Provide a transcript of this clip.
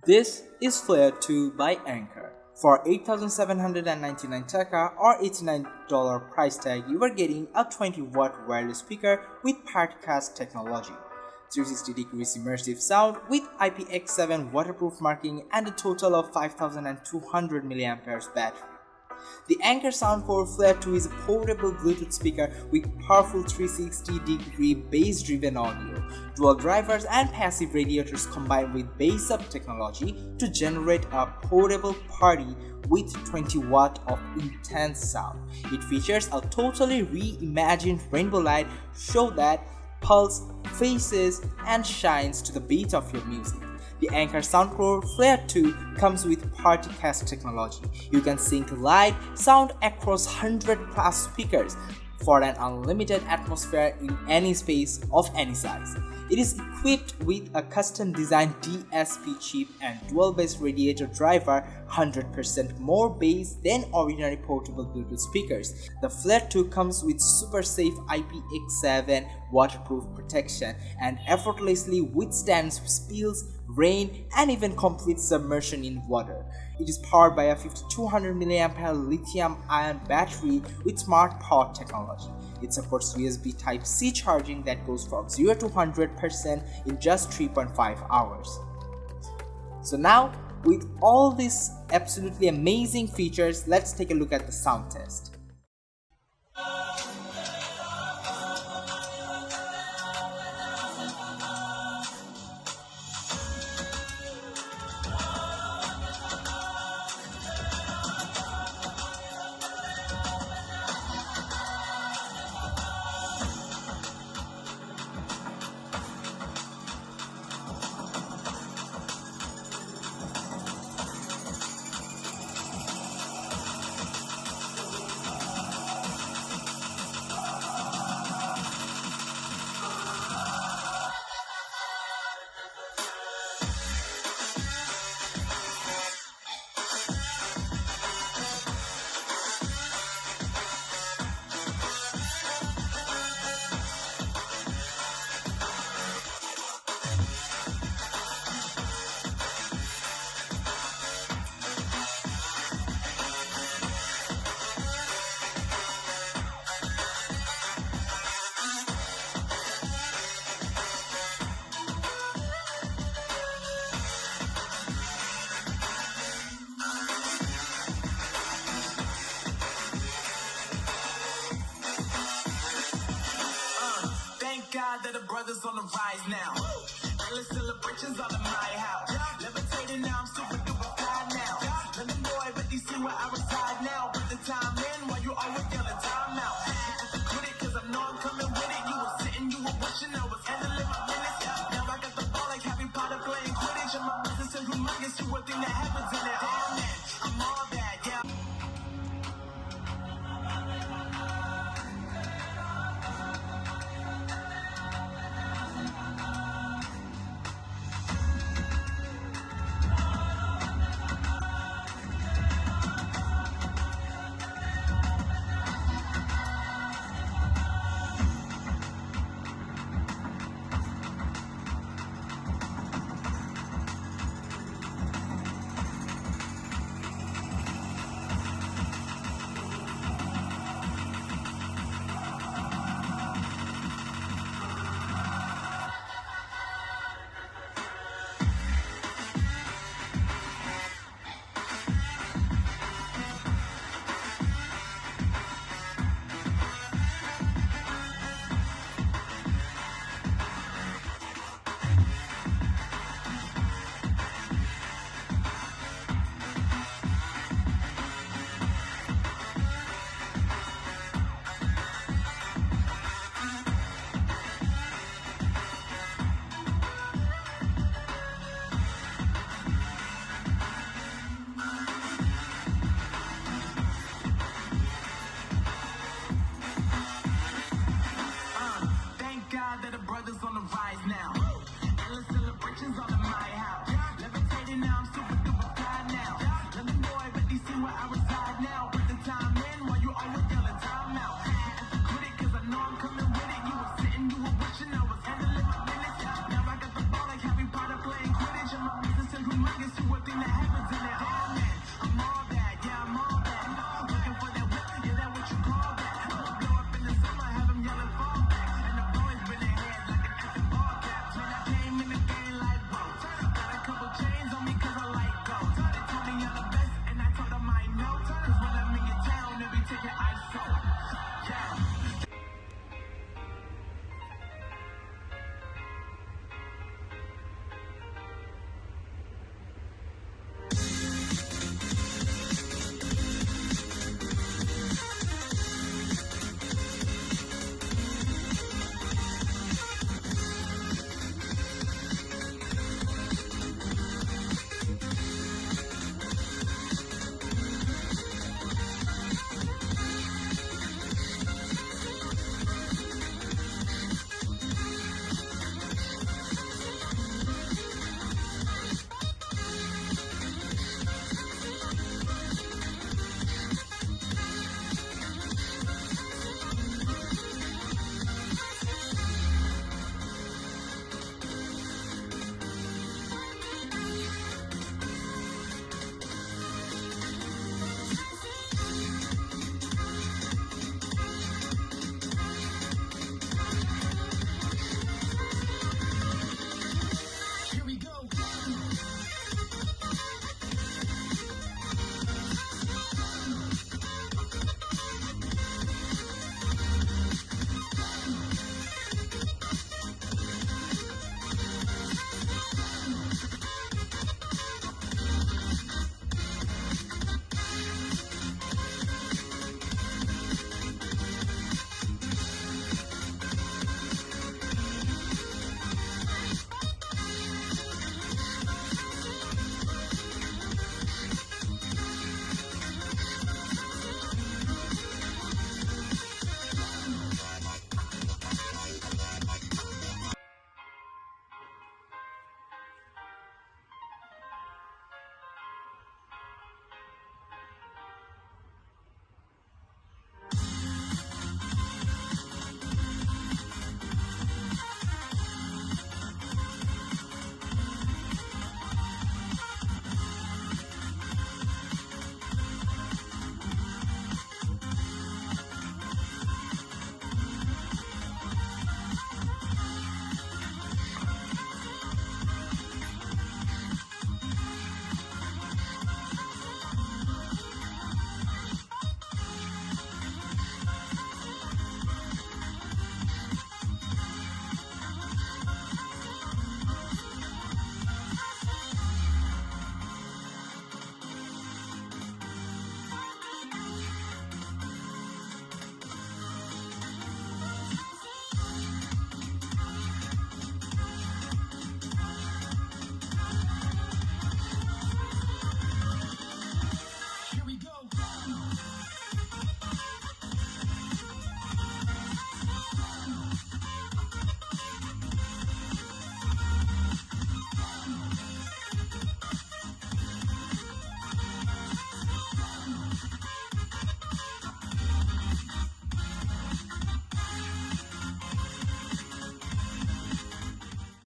This is Flare 2 by Anker. For 8,799 taka or $89 price tag, you are getting a 20-watt wireless speaker with Partycast technology, 360 degrees immersive sound with IPX7 waterproof marking, and a total of 5,200 mAh battery. The Anker Soundcore Flare 2 is a portable Bluetooth speaker with powerful 360-degree bass-driven audio, dual drivers and passive radiators combined with bass-up technology to generate a portable party with 20 watts of intense sound. It features a totally reimagined rainbow light show that pulse, faces, and shines to the beat of your music. The Anker Soundcore Flare 2 comes with Partycast technology. You can sync live sound across 100 plus speakers for an unlimited atmosphere in any space of any size. It is equipped with a custom-designed DSP chip and dual-bass radiator driver, 100% more bass than ordinary portable Bluetooth speakers. The Flare 2 comes with super safe IPX7 waterproof protection and effortlessly withstands spills, rain, and even complete submersion in water. It is powered by a 5200 mAh lithium-ion battery with smart power technology. It supports USB Type-C charging that goes from 0 to 100% in just 3.5 hours. So now, with all these absolutely amazing features, let's take a look at the sound test. God that the brothers on the rise now. Endless celebrations all in my house. Levitating now, I'm super duper fly now. Let them boy, but they see where I reside now. Put the time in while you always yelling time out. Quit it, cause I know I'm coming with it. You were sitting, you were watching, I was handling my minutes. Now I got the ball like Harry Potter playing Quidditch. And my business is humongous, you would think that happens in it. Damn it, I'm all that, yeah. one thing that happens